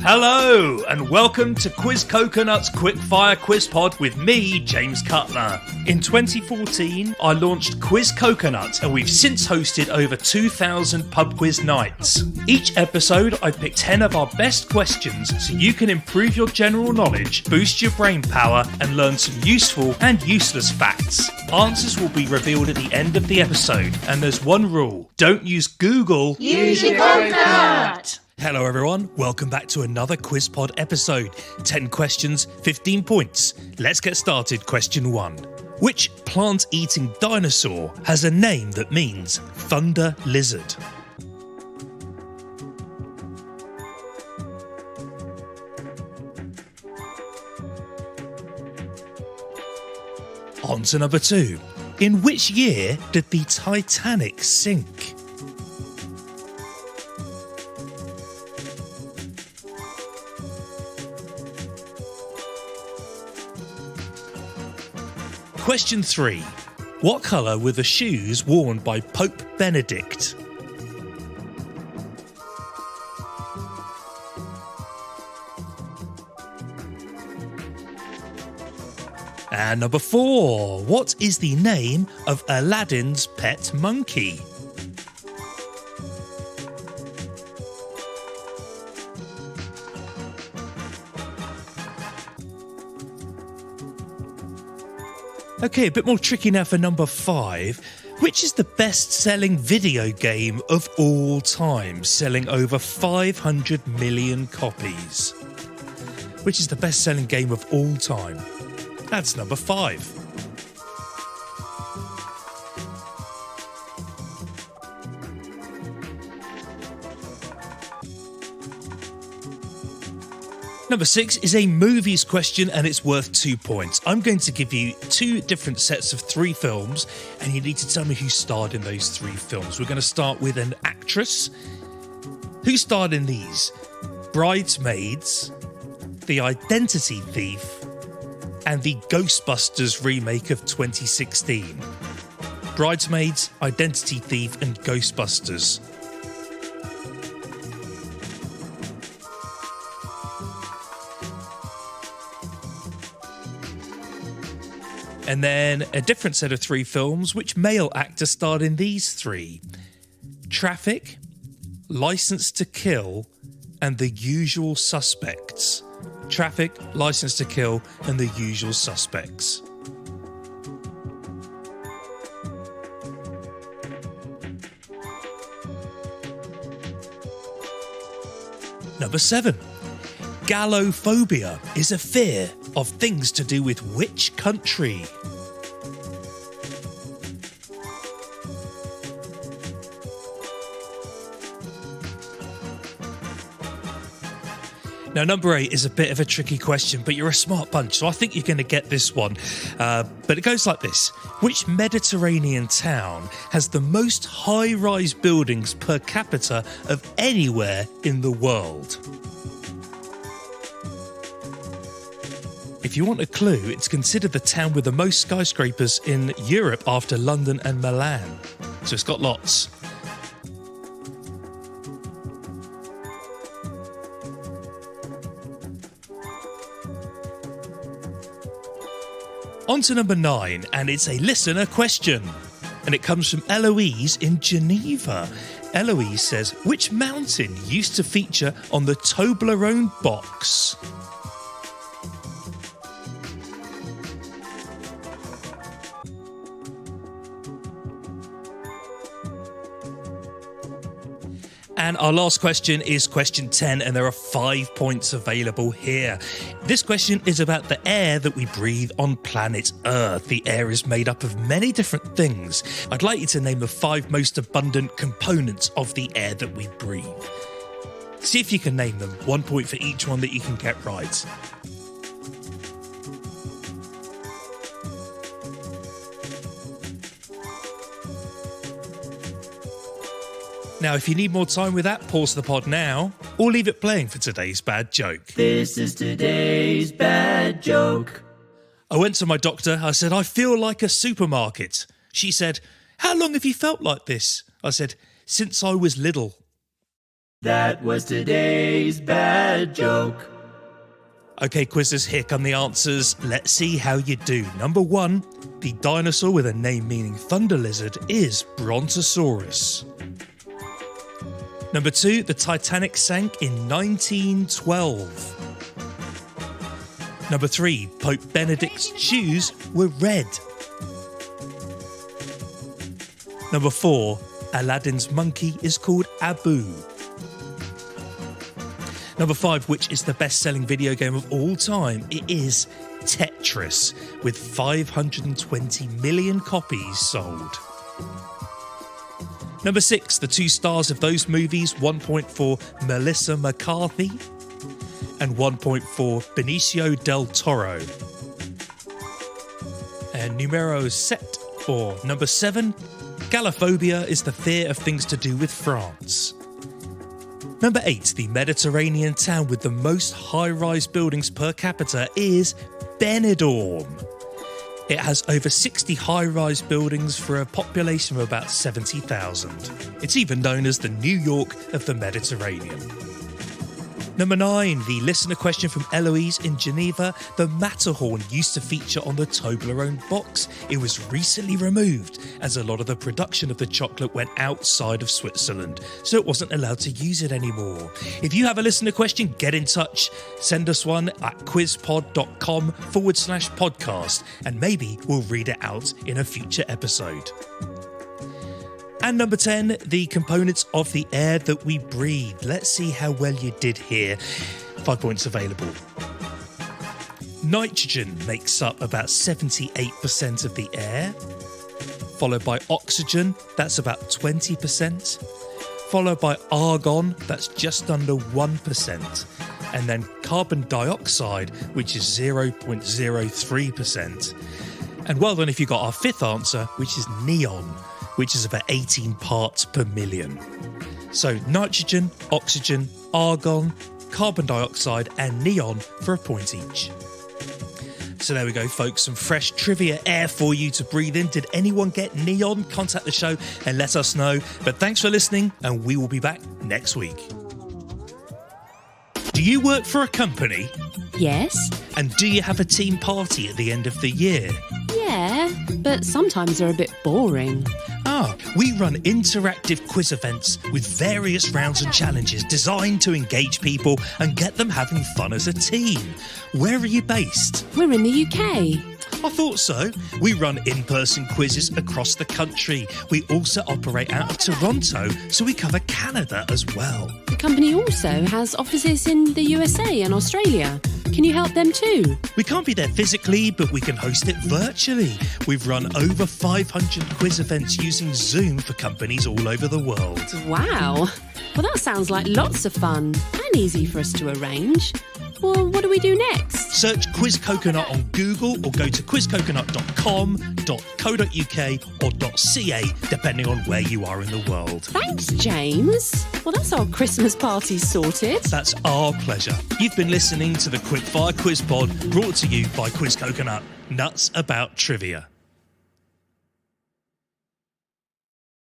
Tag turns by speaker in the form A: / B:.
A: Hello and welcome to Quiz Coconut's Quickfire Quiz Pod with me, James Cutler. In 2014, I launched Quiz Coconut and we've since hosted over 2,000 pub quiz nights. Each episode, I pick 10 of our best questions so you can improve your general knowledge, boost your brain power and learn some useful and useless facts. Answers will be revealed at the end of the episode and there's one rule: don't use Google,
B: use your coconut!
A: Hello everyone, welcome back to another QuizPod episode. 10 questions, 15 points. Let's get started. Question 1. Which plant-eating dinosaur has a name that means thunder lizard? On to number 2. In which year did the Titanic sink? Question 3. What colour were the shoes worn by Pope Benedict? And number 4. What is the name of Aladdin's pet monkey? Okay, a bit more tricky now for number 5. Which is the best-selling video game of all time, selling over 500 million copies? Which is the best-selling game of all time? That's number 5. Number 6 is a movies question and it's worth 2 points. I'm going to give you 2 different sets of 3 films and you need to tell me who starred in those 3 films. We're going to start with an actress. Who starred in these? Bridesmaids, The Identity Thief, and the Ghostbusters remake of 2016. Bridesmaids, Identity Thief, and Ghostbusters. And then a different set of 3 films. Which male actor starred in these 3? Traffic, License to Kill, and The Usual Suspects. Traffic, License to Kill, and The Usual Suspects. Number 7. Gallophobia is a fear of things to do with which country? Now, number 8 is a bit of a tricky question, but you're a smart bunch, so I think you're going to get this one. But it goes like this. Which Mediterranean town has the most high-rise buildings per capita of anywhere in the world? If you want a clue, it's considered the town with the most skyscrapers in Europe after London and Milan. So it's got lots. On to number 9, and it's a listener question. And it comes from Eloise in Geneva. Eloise says, which mountain used to feature on the Toblerone box? And our last question is question 10, and there are 5 points available here. This question is about the air that we breathe on planet Earth. The air is made up of many different things. I'd like you to name the 5 most abundant components of the air that we breathe. See if you can name them. 1 point for each one that you can get right. Now, if you need more time with that, pause the pod now, or leave it playing for today's bad joke.
B: This is today's bad joke.
A: I went to my doctor. I said, I feel like a supermarket. She said, how long have you felt like this? I said, since I was little.
B: That was today's bad joke.
A: Okay, quizzes, here come the answers. Let's see how you do. Number 1, the dinosaur with a name meaning thunder lizard is Brontosaurus. Number 2, the Titanic sank in 1912. Number 3, Pope Benedict's shoes were red. Number 4, Aladdin's monkey is called Abu. Number 5, which is the best-selling video game of all time? It is Tetris, with 520 million copies sold. Number 6, the 2 stars of those movies, 1 point for Melissa McCarthy and 1 point for Benicio del Toro. And numero 7, or number 7, Gallophobia is the fear of things to do with France. Number 8, the Mediterranean town with the most high-rise buildings per capita is Benidorm. It has over 60 high-rise buildings for a population of about 70,000. It's even known as the New York of the Mediterranean. Number 9, the listener question from Eloise in Geneva. The Matterhorn used to feature on the Toblerone box. It was recently removed as a lot of the production of the chocolate went outside of Switzerland, so it wasn't allowed to use it anymore. If you have a listener question, get in touch. Send us one at quizpod.com/podcast, and maybe we'll read it out in a future episode. And number 10, the components of the air that we breathe. Let's see how well you did here. 5 points available. Nitrogen makes up about 78% of the air, followed by oxygen, that's about 20%, followed by argon, that's just under 1%, and then carbon dioxide, which is 0.03%. And well done if you got our 5th answer, which is neon, which is about 18 parts per million. So nitrogen, oxygen, argon, carbon dioxide and neon for a point each. So there we go, folks, some fresh trivia air for you to breathe in. Did anyone get neon? Contact the show and let us know. But thanks for listening, and we will be back next week. Do you work for a company?
C: Yes.
A: And do you have a team party at the end of the year?
C: Yeah, but sometimes they're a bit boring.
A: We run interactive quiz events with various rounds and challenges designed to engage people and get them having fun as a team. Where are you based?
C: We're in the UK.
A: I thought so. We run in-person quizzes across the country. We also operate out of Toronto, so we cover Canada as well.
C: The company also has offices in the USA and Australia. Can you help them too?
A: We can't be there physically, but we can host it virtually. We've run over 500 quiz events using Zoom for companies all over the world.
C: Wow. Well, that sounds like lots of fun and easy for us to arrange. Well, what do we do next?
A: Search Quiz Coconut on Google or go to quizcoconut.com.co.uk or .ca, depending on where you are in the world.
C: Thanks, James. Well, that's our Christmas party sorted.
A: That's our pleasure. You've been listening to the Quickfire Quiz Pod, brought to you by Quiz Coconut. Nuts about trivia.